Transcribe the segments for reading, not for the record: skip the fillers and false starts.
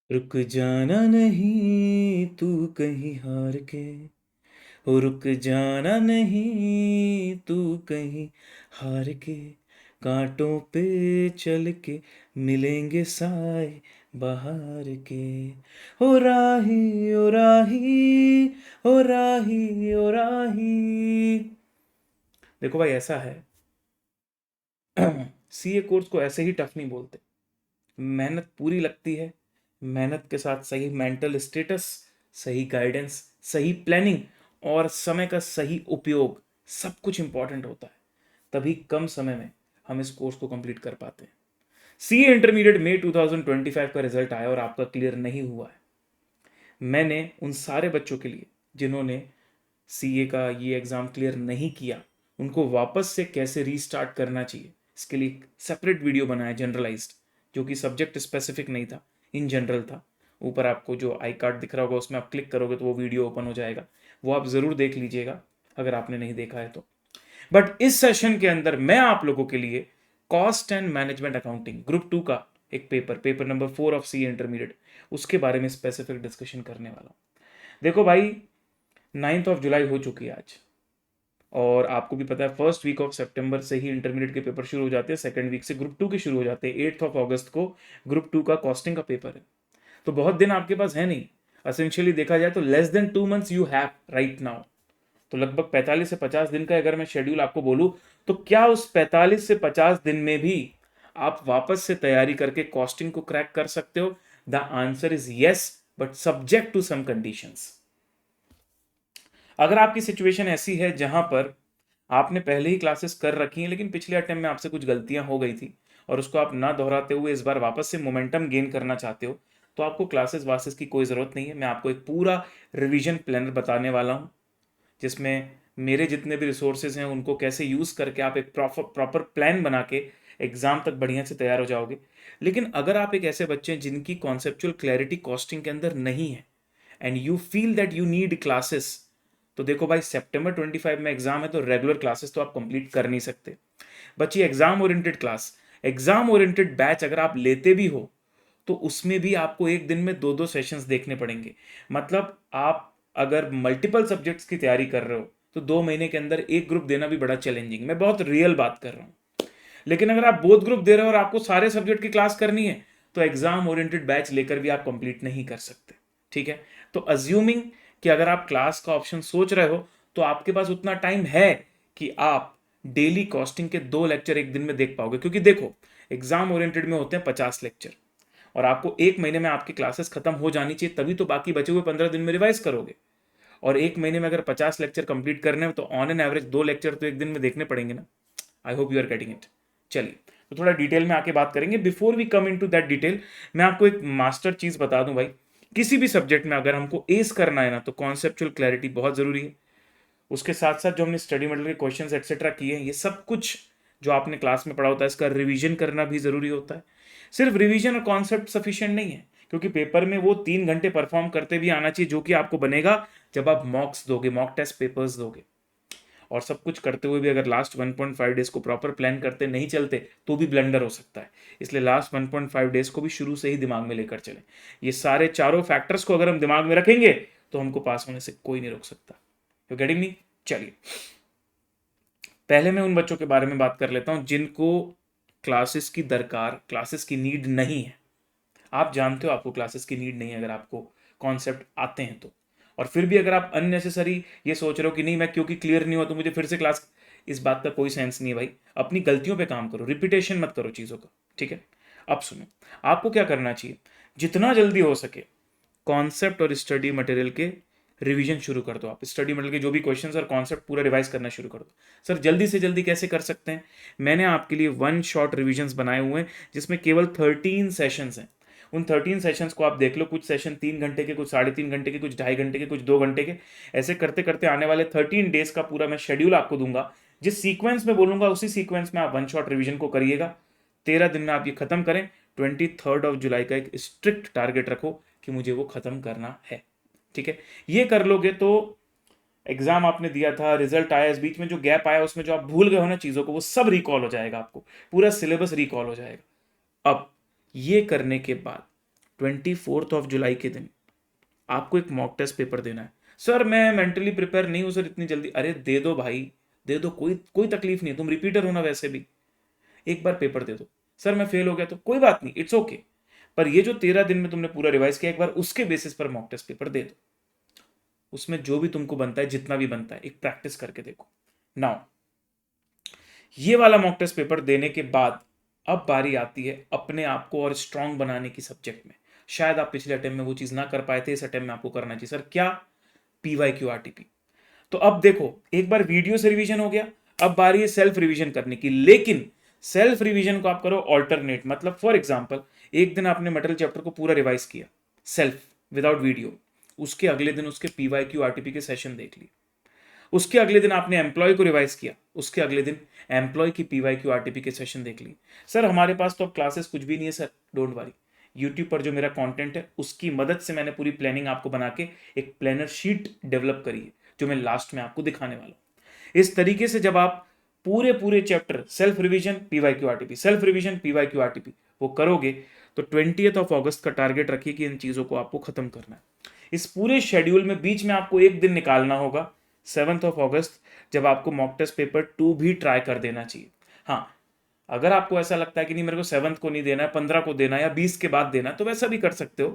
रुक जाना नहीं तू कहीं हार के, ओ रुक जाना नहीं तू कहीं हार के, कांटों पे चल के मिलेंगे साए बाहर के। ओ राही ओ राही, ओ राही ओ राही। देखो भाई, ऐसा है सीए कोर्स को ऐसे ही टफ नहीं बोलते। मेहनत पूरी लगती है। मेहनत के साथ सही मेंटल स्टेटस, सही गाइडेंस, सही प्लानिंग और समय का सही उपयोग, सब कुछ इंपॉर्टेंट होता है। तभी कम समय में हम इस कोर्स को कंप्लीट कर पाते हैं। सीए इंटरमीडिएट मई 2025 का रिजल्ट आया और आपका क्लियर नहीं हुआ है। मैंने उन सारे बच्चों के लिए जिन्होंने सीए का ये एग्ज़ाम क्लियर नहीं किया, उनको वापस से कैसे रीस्टार्ट करना चाहिए, इसके लिए एक सेपरेट वीडियो बनाया जनरलाइज्ड, जो कि सब्जेक्ट स्पेसिफिक नहीं था, इन जनरल था। ऊपर आपको जो आई कार्ड दिख रहा होगा उसमें आप क्लिक करोगे तो वो वीडियो ओपन हो जाएगा, वो आप ज़रूर देख लीजिएगा अगर आपने नहीं देखा है तो। बट इस सेशन के अंदर मैं आप लोगों के लिए cost and management accounting group 2 का एक paper, paper number 4 of C intermediate, उसके बारे में स्पेसिफिक डिस्कशन करने वाला हूँ। देखो भाई, 9 जुलाई हो चुकी है आज, और आपको भी पता है फर्स्ट वीक ऑफ सितंबर से ही इंटरमीडिएट के पेपर शुरू हो जाते हैं, सेकंड वीक से ग्रुप 2 के शुरू हो जाते हैं। 8 अगस्त को ग्रुप 2 का कॉस्टिंग का पेपर है। तो बहुत दिन आपके पास है नहीं। असेंशियली देखा जाए तो less than 2 months you have right now. तो लगभग 45 से 50 दिन का अगर मैं शेड्यूल आपको बोलूं, तो क्या उस 45 से 50 दिन में भी आप वापस से तैयारी करके कॉस्टिंग को क्रैक कर सकते हो? The answer is yes, but subject to some conditions. अगर आपकी सिचुएशन ऐसी है जहां पर आपने पहले ही क्लासेस कर रखी हैं लेकिन पिछले अटेम्प्ट में आपसे कुछ गलतियां हो गई थी और उसको आप ना दोहराते हुए इस बार वापस से मोमेंटम गेन करना चाहते हो, तो आपको क्लासेस वासेस की कोई ज़रूरत नहीं है। मैं आपको एक पूरा रिवीजन प्लानर बताने वाला हूँ, जिसमें मेरे जितने भी रिसोर्सेज हैं उनको कैसे यूज़ करके आप एक प्रॉपर प्लान बना के एग्ज़ाम तक बढ़िया से तैयार हो जाओगे। लेकिन अगर आप एक ऐसे बच्चे हैं जिनकी कॉन्सेप्चुअल क्लैरिटी कॉस्टिंग के अंदर नहीं है and you feel that you need classes, तो देखो भाई, सितंबर 25 में एग्जाम है तो रेगुलर क्लासेस तो आप कंप्लीट कर नहीं सकते। बच्ची exam oriented class, exam oriented batch अगर आप लेते भी हो तो उसमें भी आपको एक दिन में दो दो सेशंस देखने पड़ेंगे। मतलब आप अगर मल्टीपल सब्जेक्ट्स की तैयारी कर रहे हो तो 2 महीने के अंदर एक ग्रुप देना भी बड़ा चैलेंजिंग। मैं बहुत रियल बात कर रहा हूँ। लेकिन अगर आप बोथ ग्रुप दे रहे हो और आपको सारे सब्जेक्ट की क्लास करनी है तो एग्जाम ओरिएंटेड बैच लेकर भी आप कंप्लीट नहीं कर सकते। ठीक है? तो अज्यूमिंग कि अगर आप क्लास का ऑप्शन सोच रहे हो तो आपके पास उतना टाइम है कि आप डेली कॉस्टिंग के 2 लेक्चर एक दिन में देख पाओगे। क्योंकि देखो, एग्जाम ओरिएंटेड में होते हैं 50 लेक्चर और आपको एक महीने में आपकी क्लासेस खत्म हो जानी चाहिए, तभी तो बाकी बचे हुए 15 दिन में रिवाइज करोगे। और एक महीने में अगर 50 लेक्चर कंप्लीट करने हैं तो ऑन एन एवरेज 2 लेक्चर तो एक दिन में देखने पड़ेंगे ना। I hope you are getting it. चलिए, तो थोड़ा डिटेल में आके बात करेंगे। Before we come into that detail, मैं आपको एक मास्टर चीज बता दूं भाई, किसी भी सब्जेक्ट में अगर हमको एस करना है ना तो कॉन्सेप्चुअल क्लैरिटी बहुत जरूरी है। उसके साथ साथ जो हमने स्टडी मटेरियल के क्वेश्चंस एक्सेट्रा किए हैं, ये सब कुछ जो आपने क्लास में पढ़ा होता है इसका रिवीजन करना भी जरूरी होता है। सिर्फ रिवीजन और कॉन्सेप्ट सफिशिएंट नहीं है, क्योंकि पेपर में वो 3 घंटे परफॉर्म करते भी आना चाहिए, जो कि आपको बनेगा जब आप मॉक्स दोगे, मॉक टेस्ट पेपर्स दोगे। और सब कुछ करते हुए भी अगर लास्ट 1.5 डेज को प्रॉपर प्लान करते नहीं चलते तो भी ब्लंडर हो सकता है। इसलिए लास्ट 1.5 डेज को भी शुरू से ही दिमाग में लेकर चलें। ये सारे चारों फैक्टर्स को अगर हम दिमाग में रखेंगे तो हमको पास होने से कोई नहीं रोक सकता। You getting me? चलिए, पहले मैं उन बच्चों के बारे में बात कर लेता हूं जिनको क्लासेस की दरकार, क्लासेस की नीड नहीं है। आप जानते हो आपको क्लासेस की नीड नहीं है अगर आपको कॉन्सेप्ट आते हैं तो। और फिर भी अगर आप अननेसेसरी ये सोच रहे हो कि नहीं मैं क्योंकि क्लियर नहीं हुआ तो मुझे फिर से क्लास, इस बात का कोई सेंस नहीं है भाई। अपनी गलतियों पे काम करो, रिपीटेशन मत करो चीज़ों का। ठीक है? अब सुनो, आपको क्या करना चाहिए, जितना जल्दी हो सके कॉन्सेप्ट और स्टडी मटेरियल के रिवीजन शुरू कर दो। आप स्टडी मटेरियल के जो भी क्वेश्चंस और कॉन्सेप्ट पूरा रिवाइज करना शुरू कर दो। सर जल्दी से जल्दी कैसे कर सकते हैं? मैंने आपके लिए वन शॉट रिविजन्स बनाए हुए हैं जिसमें केवल 13 सेशंस हैं। उन 13 सेशंस को आप देख लो। कुछ सेशन 3 घंटे के, कुछ 3.5 घंटे के, कुछ 2.5 घंटे के, कुछ 2 घंटे के। ऐसे करते करते आने वाले 13 डेज का पूरा मैं शेड्यूल आपको दूंगा। जिस सीक्वेंस में बोलूंगा उसी सीक्वेंस में आप वन शॉट रिविजन को करिएगा। 13 दिन में आप ये खत्म करें। 23 जुलाई का एक स्ट्रिक्ट टारगेट रखो कि मुझे वो खत्म करना है। ठीक है? ये कर लोगे तो एग्जाम आपने दिया था, रिजल्ट आया, इस बीच में जो गैप आया उसमें जो आप भूल गए हो ना चीज़ों को, वो सब रिकॉल हो जाएगा। आपको पूरा सिलेबस रिकॉल हो जाएगा। अब ये करने के बाद 24 जुलाई के दिन आपको एक मॉक टेस्ट पेपर देना है। सर मैं मेंटली प्रिपेयर नहीं हूं सर इतनी जल्दी। अरे दे दो भाई, दे दो, कोई कोई तकलीफ नहीं है, तुम रिपीटर हो ना वैसे भी, एक बार पेपर दे दो। सर मैं फेल हो गया तो कोई बात नहीं, इट्स ओके, पर ये जो 13 दिन में तुमने पूरा रिवाइज किया, एक बार उसके बेसिस पर मॉक टेस्ट पेपर दे दो। उसमें जो भी तुमको बनता है, जितना भी बनता है, एक प्रैक्टिस करके देखो। नाउ ये वाला मॉक टेस्ट पेपर देने के बाद अब बारी आती है अपने आप को और स्ट्रांग बनाने की सब्जेक्ट में। शायद आप पिछले अटेम्प्ट में वो चीज ना कर पाए थे, इस अटेम्प्ट में आपको करना चाहिए। सर क्या? PYQRTP। तो अब देखो, एक बार वीडियो से रिवीजन हो गया, अब बारी है सेल्फ रिवीजन करने की। लेकिन सेल्फ रिवीजन को आप करो ऑल्टरनेट, मतलब फॉर एग्जांपल एक दिन आपने मटेरियल चैप्टर को पूरा रिवाइज किया सेल्फ विदाउट वीडियो, उसके अगले दिन उसके PYQRTP के सेशन देख लिए। उसके अगले दिन आपने एम्प्लॉय को रिवाइज किया, उसके अगले दिन एम्प्लॉय की PYQRTP के सेशन देख ली। सर हमारे पास तो अब क्लासेस कुछ भी नहीं है। सर डोंट वरी, यूट्यूब पर जो मेरा कंटेंट है उसकी मदद से मैंने पूरी प्लानिंग आपको बना के एक प्लानर शीट डेवलप करी है, जो मैं लास्ट में आपको दिखाने वाला हूं। इस तरीके से जब आप पूरे पूरे chapter self revision PYQRTP, self revision PYQRTP वो करोगे, तो 20 अगस्त का टारगेट रखिए कि इन चीजों को आपको खत्म करना है। इस पूरे शेड्यूल में बीच में आपको एक दिन निकालना होगा 7 अगस्त, जब आपको मॉक टेस्ट पेपर 2 भी ट्राई कर देना चाहिए। हाँ, अगर आपको ऐसा लगता है कि नहीं मेरे को 7 को नहीं देना है, 15 को देना है या 20 के बाद देना है, तो वैसा भी कर सकते हो।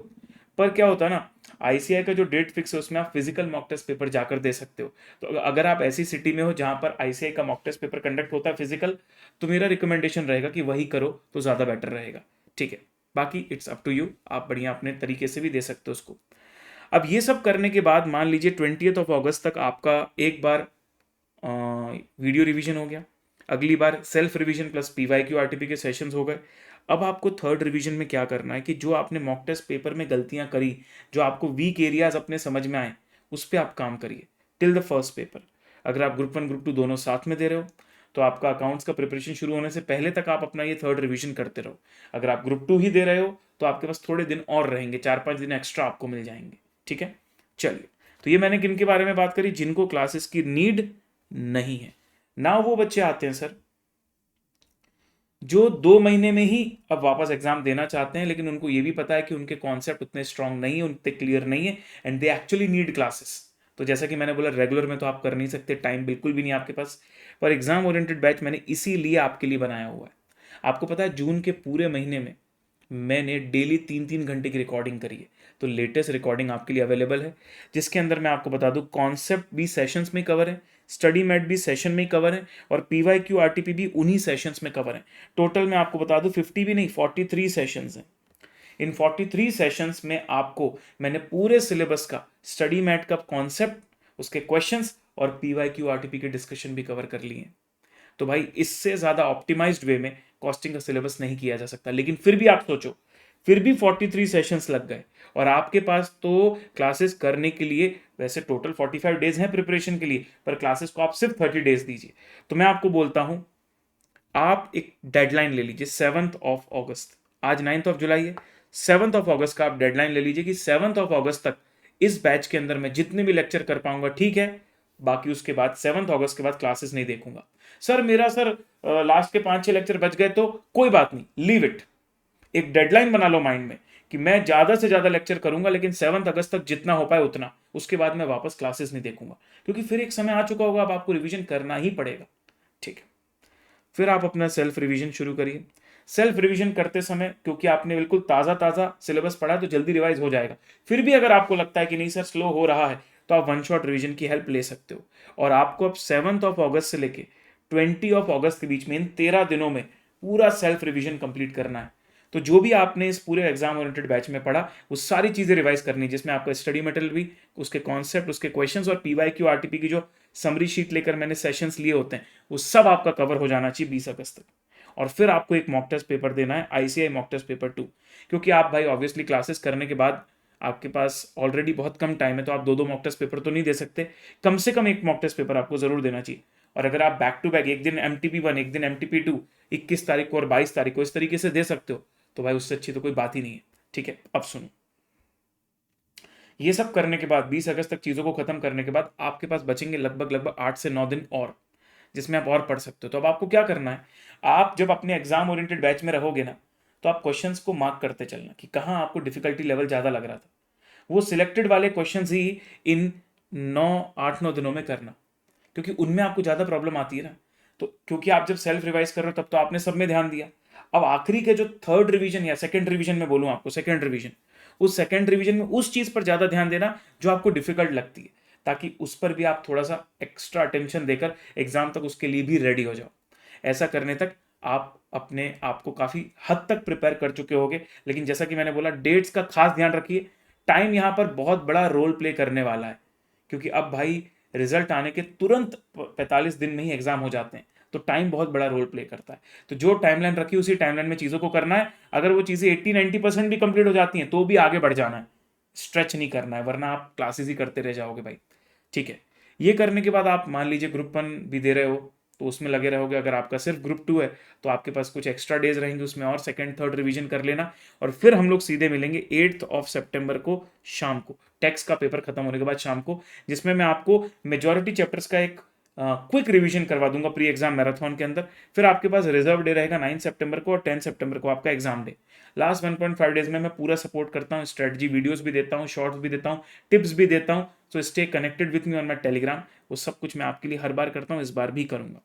पर क्या होता है ना, ICAI का जो डेट फिक्स है उसमें आप फिजिकल मॉक टेस्ट पेपर जाकर दे सकते हो। तो अगर आप ऐसी सिटी में हो जहां पर ICAI का मॉक टेस्ट पेपर कंडक्ट होता है फिजिकल, तो मेरा रिकमेंडेशन रहेगा कि वही करो तो ज़्यादा बेटर रहेगा। ठीक है, बाकी इट्स अप टू यू, आप बढ़िया अपने तरीके से भी दे सकते हो उसको। अब ये सब करने के बाद मान लीजिए 20 अगस्त तक आपका एक बार वीडियो रिवीजन हो गया, अगली बार सेल्फ रिवीजन प्लस PYQRTP के सेशंस हो गए। अब आपको थर्ड रिवीजन में क्या करना है कि जो आपने मॉक टेस्ट पेपर में गलतियां करी, जो आपको वीक एरियाज अपने समझ में आए, उस पर आप काम करिए टिल द फर्स्ट पेपर। अगर आप ग्रुप 1 ग्रुप 2 दोनों साथ में दे रहे हो, तो आपका अकाउंट्स का प्रिपरेशन शुरू होने से पहले तक आप अपना ये थर्ड रिवीजन करते रहो। अगर आप ग्रुप 2 ही दे रहे हो, तो आपके पास थोड़े दिन और रहेंगे, 4-5 दिन एक्स्ट्रा आपको मिल जाएंगे। ठीक है, चलिए। तो ये मैंने किन के बारे में बात करी? जिनको क्लासेस की नीड नहीं है ना। वो बच्चे आते हैं सर जो 2 महीने में ही अब वापस एग्जाम देना चाहते हैं, लेकिन उनको ये भी पता है कि उनके कॉन्सेप्ट उतने स्ट्रांग नहीं है, उतने क्लियर नहीं है, and they actually need classes. तो जैसा कि मैंने बोला, रेगुलर में तो आप कर नहीं सकते, टाइम बिल्कुल भी नहीं आपके पास, पर एग्जाम ओरिएंटेड बैच मैंने इसीलिए आपके लिए बनाया हुआ है। आपको पता है जून के पूरे महीने में मैंने डेली 3-3 घंटे की रिकॉर्डिंग करी है। तो लेटेस्ट रिकॉर्डिंग आपके लिए अवेलेबल है, जिसके अंदर मैं आपको बता दूं कॉन्सेप्ट भी सेशंस में कवर है, स्टडी मैट भी सेशन में कवर है, और PYQRTP भी उन्हीं सेशंस में कवर है। टोटल मैं आपको बता दूं 50 भी नहीं, 43 सेशंस हैं। इन 43 सेशंस में आपको मैंने पूरे सिलेबस का स्टडी मैट का कॉन्सेप्ट, उसके क्वेश्चंस और PYQRTP के डिस्कशन भी कवर कर लिए हैं। तो भाई इससे ज़्यादा ऑप्टिमाइज्ड वे में कॉस्टिंग का सिलेबस नहीं किया जा सकता। लेकिन फिर भी आप सोचो, फिर भी 43 सेशंस लग गए, और आपके पास तो क्लासेस करने के लिए वैसे टोटल 45 डेज हैं प्रिपरेशन के लिए, पर क्लासेस को आप सिर्फ 30 डेज दीजिए। तो मैं आपको बोलता हूं, आप एक डेडलाइन ले लीजिए 7 अगस्त। आज 9 जुलाई है, 7 अगस्त का आप डेडलाइन ले लीजिए कि 7 अगस्त तक इस बैच के अंदर मैं जितने भी लेक्चर कर पाऊंगा ठीक है, बाकी उसके बाद 7 अगस्त के बाद क्लासेस नहीं देखूंगा। सर मेरा सर लास्ट के 5-6 लेक्चर बच गए, तो कोई बात नहीं, लीव इट। एक डेडलाइन बना लो माइंड में कि मैं ज्यादा से ज्यादा लेक्चर करूंगा, लेकिन 7 अगस्त तक जितना हो पाए उतना, उसके बाद मैं वापस क्लासेस नहीं देखूंगा, क्योंकि फिर एक समय आ चुका होगा अब आपको रिवीजन करना ही पड़ेगा। ठीक है, फिर आप अपना सेल्फ रिवीजन शुरू करिए। सेल्फ रिवीजन करते समय, क्योंकि आपने बिल्कुल ताज़ा ताज़ा सिलेबस पढ़ा है, तो जल्दी रिवाइज हो जाएगा। फिर भी अगर आपको लगता है कि नहीं सर स्लो हो रहा है, तो आप वन शॉट रिवीजन की हेल्प ले सकते हो। और आपको अब 7 अगस्त से लेके 20 अगस्त के बीच में, इन 13 दिनों में पूरा सेल्फ रिवीजन कंप्लीट करना है। तो जो भी आपने इस पूरे एग्जाम ओरिएंटेड बैच में पढ़ा, वो सारी चीज़ें रिवाइज करनी है, जिसमें आपका स्टडी मटेरियल भी, उसके कॉन्सेप्ट, उसके क्वेश्चंस और PYQRTP की जो समरी शीट लेकर मैंने सेशंस लिए होते हैं, वो सब आपका कवर हो जाना चाहिए 20 अगस्त तक। और फिर आपको एक मॉक टेस्ट पेपर देना है, ICAI मॉक टेस्ट पेपर 2। क्योंकि आप भाई ऑब्वियसली क्लासेस करने के बाद आपके पास ऑलरेडी बहुत कम टाइम है, तो आप 2-2 मॉक टेस्ट पेपर तो नहीं दे सकते, कम से कम एक मॉक टेस्ट पेपर आपको जरूर देना चाहिए। और अगर आप बैक टू बैक एक दिन MTP1 एक दिन MTP2 21 तारीख को और 22 तारीख को इस तरीके से दे सकते हो, तो भाई उससे अच्छी तो कोई बात ही नहीं है। ठीक है, अब सुनो, ये सब करने के बाद 20 अगस्त तक चीज़ों को खत्म करने के बाद आपके पास बचेंगे लगभग 8 से 9 दिन और, जिसमें आप और पढ़ सकते हो। तो अब आपको क्या करना है, आप जब अपने एग्जाम ओरिएंटेड बैच में रहोगे ना, तो आप क्वेश्चंस को मार्क करते चलना कि कहाँ आपको डिफिकल्टी लेवल ज़्यादा लग रहा था। वो सिलेक्टेड वाले क्वेश्चंस ही इन 8-9 दिनों में करना, क्योंकि उनमें आपको ज़्यादा प्रॉब्लम आती है ना। तो क्योंकि आप जब सेल्फ रिवाइज कर रहे हो तब तो आपने सब में ध्यान दिया। अब आखिरी के जो थर्ड रिवीजन या सेकंड रिवीजन में बोलूँ आपको, सेकंड रिवीजन, उस सेकंड रिवीजन में उस चीज़ पर ज़्यादा ध्यान देना जो आपको डिफिकल्ट लगती है, ताकि उस पर भी आप थोड़ा सा एक्स्ट्रा अटेंशन देकर एग्जाम तक उसके लिए भी रेडी हो जाओ। ऐसा करने तक आप अपने आप को काफ़ी हद तक प्रिपेयर कर चुके होगे। लेकिन जैसा कि मैंने बोला, डेट्स का खास ध्यान रखिए। टाइम यहाँ पर बहुत बड़ा रोल प्ले करने वाला है, क्योंकि अब भाई रिजल्ट आने के तुरंत 45 दिन में ही एग्जाम हो जाते हैं, तो टाइम बहुत बड़ा रोल प्ले करता है। तो जो टाइमलाइन रखी उसी टाइमलाइन में चीज़ों को करना है। अगर वो चीज़ें 80-90% भी कंप्लीट हो जाती हैं तो भी आगे बढ़ जाना है, स्ट्रेच नहीं करना है, वरना आप क्लासेस ही करते रह जाओगे भाई। ठीक है, ये करने के बाद आप मान लीजिए ग्रुप 1 भी दे रहे हो तो उसमें लगे रहोगे। अगर आपका सिर्फ ग्रुप 2 है तो आपके पास कुछ एक्स्ट्रा डेज रहेंगे, उसमें और सेकंड थर्ड रिवीजन कर लेना। और फिर हम लोग सीधे मिलेंगे 8 सितंबर को शाम को, टेक्स्ट का पेपर खत्म होने के बाद शाम को, जिसमें मैं आपको मेजॉरिटी चैप्टर्स का एक क्विक रिवीजन करवा दूंगा प्री एग्जाम मैराथन के अंदर। फिर आपके पास रिजर्व डे रहेगा 9 सितंबर को और 10 सितंबर को आपका एग्जाम डे। लास्ट 1.5 डेज में मैं पूरा सपोर्ट करता हूँ, स्ट्रेटजी वीडियोस भी देता हूँ, शॉर्ट्स भी देता हूँ, टिप्स भी देता हूँ। So stay connected with me on my Telegram. वो सब कुछ मैं आपके लिए हर बार करता हूँ, इस बार भी करूँगा।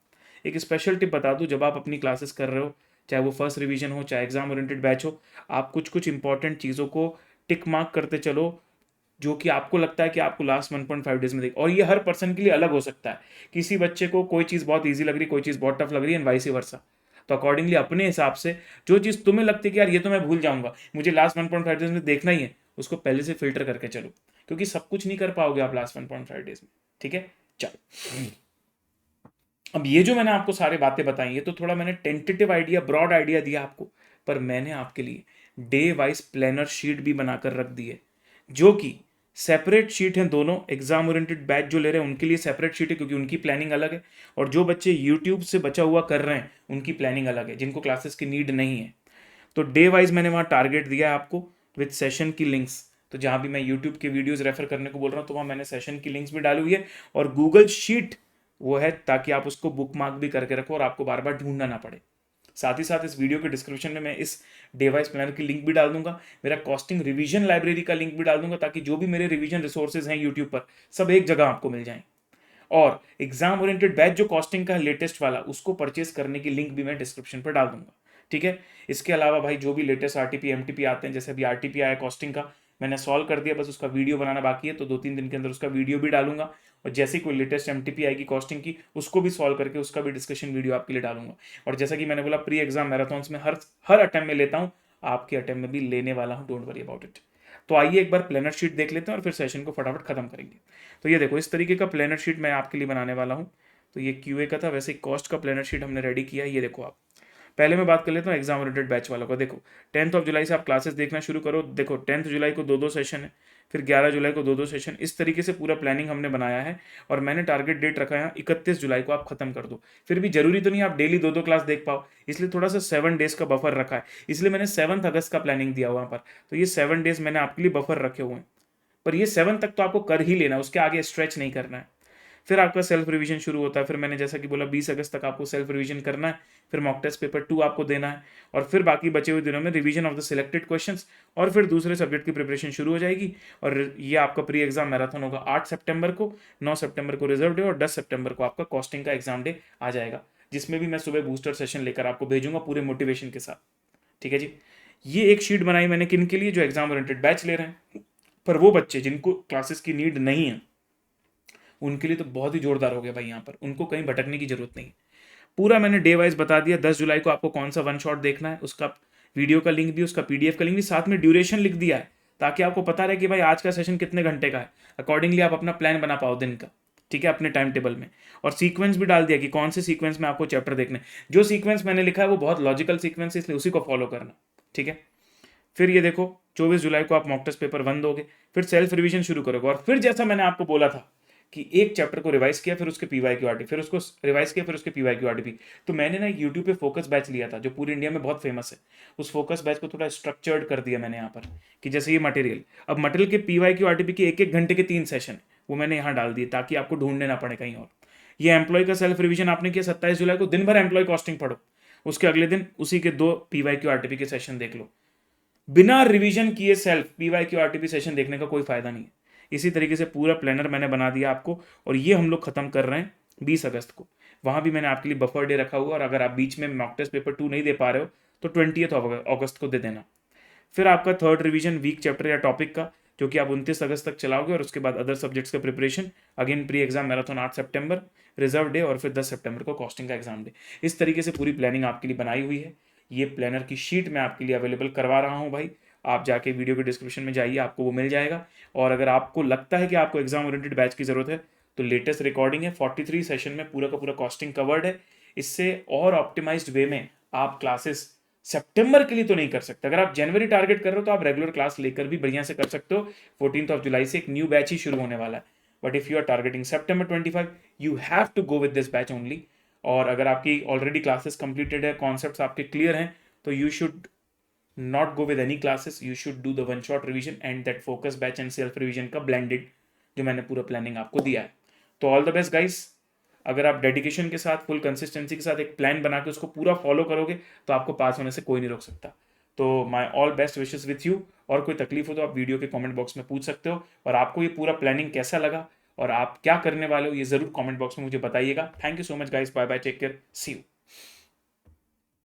एक स्पेशल टिप बता दूँ, जब आप अपनी क्लासेस कर रहे हो, चाहे वो फर्स्ट रिवीजन हो चाहे एग्जाम ओरिएंटेड बैच हो, आप कुछ कुछ इंपॉर्टेंट चीज़ों को टिक मार्क करते चलो जो कि आपको लगता है कि आपको लास्ट 1.5 डेज में देख। और ये हर पर्सन के लिए अलग हो सकता है। किसी बच्चे को कोई चीज़ बहुत ईजी लग रही, कोई चीज़ बहुत टफ लग रही है, एंड वाइस वर्सा। तो अकॉर्डिंगली अपने हिसाब से जो चीज़ तुम्हें लगती है कि यार ये तो मैं भूल जाऊंगा, मुझे लास्ट 1.5 डेज में देखना ही है, उसको पहले से फिल्टर करके चलो, क्योंकि सब कुछ नहीं कर पाओगे आप लास्ट 1.5 डेज में। ठीक है, चलो। अब ये जो मैंने आपको सारे बातें बताई है, तो थोड़ा मैंने टेंटेटिव आइडिया, ब्रॉड आइडिया दिया आपको, पर मैंने आपके लिए डे वाइज प्लानर शीट भी बनाकर रख दी है, जो कि सेपरेट शीट है। दोनों एग्जाम ओरिएंटेड बैच जो ले रहे हैं उनके लिए सेपरेट शीट है, क्योंकि उनकी प्लानिंग अलग है, और जो बच्चे यूट्यूब से बचा हुआ कर रहे हैं उनकी प्लानिंग अलग है, जिनको क्लासेस की नीड नहीं है। तो डे वाइज मैंने वहाँ टारगेट दिया है आपको विद सेशन की लिंक्स। तो जहाँ भी मैं यूट्यूब के वीडियोस रेफर करने को बोल रहा हूँ, तो वहाँ मैंने सेशन की लिंक्स भी डाली हुई है, और गूगल शीट वो है, ताकि आप उसको बुक मार्क भी करके रखो और आपको बार बार ढूंढना ना पड़े। साथ ही साथ इस वीडियो के डिस्क्रिप्शन में मैं इस डिवाइस प्लानर की लिंक भी डाल दूंगा, मेरा कॉस्टिंग रिवीजन लाइब्रेरी का लिंक भी डाल दूंगा, ताकि जो भी मेरे रिवीजन रिसोर्सेज हैं यूट्यूब पर, सब एक जगह आपको मिल जाएं। और एग्जाम ओरिएंटेड बैच जो कॉस्टिंग का है लेटेस्ट वाला, उसको परचेस करने की लिंक भी मैं डिस्क्रिप्शन पर डाल दूंगा। ठीक है, इसके अलावा भाई जो भी लेटेस्ट आरटीपी एमटीपी आते हैं, जैसे अभी आरटीपी आया कॉस्टिंग का, मैंने सॉल्व कर दिया, बस उसका वीडियो बनाना बाकी है, तो 2-3 दिन के अंदर उसका वीडियो भी डालूंगा। और जैसे ही कोई लेटेस्ट एमटीपी आएगी कॉस्टिंग की, उसको भी सॉल्व करके उसका भी डिस्कशन वीडियो आपके लिए डालूंगा। और जैसा कि मैंने बोला, प्री एग्जाम मैराथन्स में हर हर अटेम्प्ट में लेता हूँ, आपके अटेम्प्ट में भी लेने वाला हूँ, डोंट वरी अबाउट इट। तो आइए एक बार प्लानर शीट देख लेते हैं और फिर सेशन को फटाफट खत्म करेंगे। तो ये देखो, इस तरीके का प्लानर शीट मैं आपके लिए बनाने वाला हूँ। तो ये क्यूए का था, वैसे कॉस्ट का प्लानर शीट हमने रेडी किया है। ये देखो, आप पहले मैं बात कर लेता हूँ एग्जाम ओरिएंटेड बैच वालों का। देखो 10 जुलाई से आप क्लासेस देखना शुरू करो। देखो 10 जुलाई को 2-2 सेशन है, फिर 11 जुलाई को 2-2 सेशन, इस तरीके से पूरा प्लानिंग हमने बनाया है। और मैंने टारगेट डेट रखा है 31 जुलाई को आप खत्म कर दो। फिर भी जरूरी तो नहीं आप डेली 2-2 क्लास देख पाओ, इसलिए थोड़ा सा 7 डेज का बफर रखा है। इसलिए मैंने 7 अगस्त का प्लानिंग दिया वहाँ पर। तो ये 7 डेज मैंने आपके लिए बफर रखे हुए हैं, पर ये 7 तक तो आपको कर ही लेना है, उसके आगे स्ट्रेच नहीं करना है। फिर आपका सेल्फ रिवीजन शुरू होता है। फिर मैंने जैसा कि बोला 20 अगस्त तक आपको सेल्फ रिवीजन करना है, फिर मॉक टेस्ट पेपर 2 आपको देना है, और फिर बाकी बचे हुए दिनों में revision of the selected questions, और फिर दूसरे सब्जेक्ट की प्रिपरेशन शुरू हो जाएगी। और ये आपका प्री एग्जाम मैराथन होगा 8 सितंबर को, 9 सितंबर को रिजर्व डे, और 10 सितंबर को आपका कॉस्टिंग का एग्जाम डे आ जाएगा, जिसमें भी मैं सुबह बूस्टर सेशन लेकर आपको भेजूंगा पूरे मोटिवेशन के साथ। ठीक है जी, ये एक शीट बनाई मैंने किन के लिए, जो एग्जाम ओरिएंटेड बैच ले रहे हैं। पर वो बच्चे जिनको क्लासेस की नीड नहीं है, उनके लिए तो बहुत ही जोरदार हो गया भाई। यहाँ पर उनको कहीं भटकने की जरूरत नहीं। पूरा मैंने डे वाइज बता दिया। 10 जुलाई को आपको कौन सा वन शॉट देखना है, उसका वीडियो का लिंक भी, उसका पीडीएफ का लिंक भी, साथ में ड्यूरेशन लिख दिया है, ताकि आपको पता रहे कि भाई आज का सेशन कितने घंटे का है। अकॉर्डिंगली आप अपना प्लान बना पाओ दिन का। ठीक है, अपने टाइम टेबल में। और सीक्वेंस भी डाल दिया कि कौन से सीक्वेंस में आपको चैप्टर देखने। जो सीक्वेंस मैंने लिखा है वो बहुत लॉजिकल सीक्वेंस है, इसलिए उसी को फॉलो करना। ठीक है, फिर ये देखो 24 जुलाई को आप मॉक टेस्ट पेपर 1 दोगे, फिर सेल्फ रिवीजन शुरू करोगे। और फिर जैसा मैंने आपको बोला था कि एक चैप्टर को रिवाइज किया, फिर उसके पीवाईक्यू आरटी, फिर उसको रिवाइज किया, फिर उसके पीवाईक्यू आरटी। तो मैंने ना एक यूट्यूब पे फोकस बैच लिया था, जो पूरी इंडिया में बहुत फेमस है। उस फोकस बैच को थोड़ा स्ट्रक्चर्ड कर दिया मैंने यहाँ पर, कि जैसे ये मटेरियल, अब मटेरियल के पीवाईक्यू आरटीपी के 1-1 घंटे के 3 सेशन वो मैंने यहाँ डाल दिए, ताकि आपको ढूंढने ना पड़े कहीं और। ये एम्प्लॉय का सेल्फ रिवीजन आपने किया 27 जुलाई को, दिन भर एम्प्लॉय कॉस्टिंग पढ़ो। उसके अगले दिन उसी के 2 PYQ RTP के सेशन देख लो। बिना रिवीजन किए सेल्फ PYQ RTP सेशन देखने का कोई फायदा नहीं है। इसी तरीके से पूरा प्लानर मैंने बना दिया आपको, और ये हम लोग खत्म कर रहे हैं 20 अगस्त को। वहां भी मैंने आपके लिए बफर डे रखा हुआ, और अगर आप बीच में मॉक टेस्ट पेपर 2 नहीं दे पा रहे हो तो 20 अगस्त को दे देना। फिर आपका थर्ड रिवीजन वीक चैप्टर या टॉपिक का, जो कि आप 29 अगस्त तक चलाओगे, और उसके बाद अदर सब्जेक्ट्स का preparation, again pre exam marathon 8 सितंबर, रिजर्व डे, और फिर 10 सितंबर को कॉस्टिंग का एग्जाम डे। इस तरीके से पूरी प्लानिंग आपके लिए बनाई हुई है। ये प्लानर की शीट मैं आपके लिए अवेलेबल करवा रहा हूँ भाई, आप जाके वीडियो के डिस्क्रिप्शन में जाइए, आपको वो मिल जाएगा। और अगर आपको लगता है कि आपको एग्जाम ओरिएंटेड बैच की जरूरत है, तो लेटेस्ट रिकॉर्डिंग है, 43 सेशन में पूरा का पूरा कॉस्टिंग कवर्ड है। इससे और ऑप्टिमाइज्ड वे में आप क्लासेस सितंबर के लिए तो नहीं कर सकते। अगर आप जनवरी टारगेट कर रहे हो तो आप रेगुलर क्लास लेकर भी बढ़िया से कर सकते हो। 14 जुलाई से एक न्यू बैच ही शुरू होने वाला है। But if you are targeting सितंबर 25, you have to go with this batch only. और अगर आपकी ऑलरेडी क्लासेस कंप्लीटेड है, कॉन्सेप्ट्स आपके क्लियर हैं, तो you should not go with any classes. You should do the one shot revision and that focus batch and self revision का blended जो मैंने पूरा प्लानिंग आपको दिया है। तो ऑल द बेस्ट गाइस। अगर आप डेडिकेशन के साथ, फुल कंसिस्टेंसी के साथ एक प्लान बना के उसको पूरा फॉलो करोगे, तो आपको पास होने से कोई नहीं रोक सकता। तो my all best wishes with you. और कोई तकलीफ हो तो आप वीडियो के कमेंट बॉक्स में पूछ सकते हो। और आपको ये पूरा प्लानिंग कैसा लगा और आप क्या करने वाले हो, ये जरूर कमेंट बॉक्स में मुझे बताइएगा। Thank you so much guys, bye bye, take care, see you.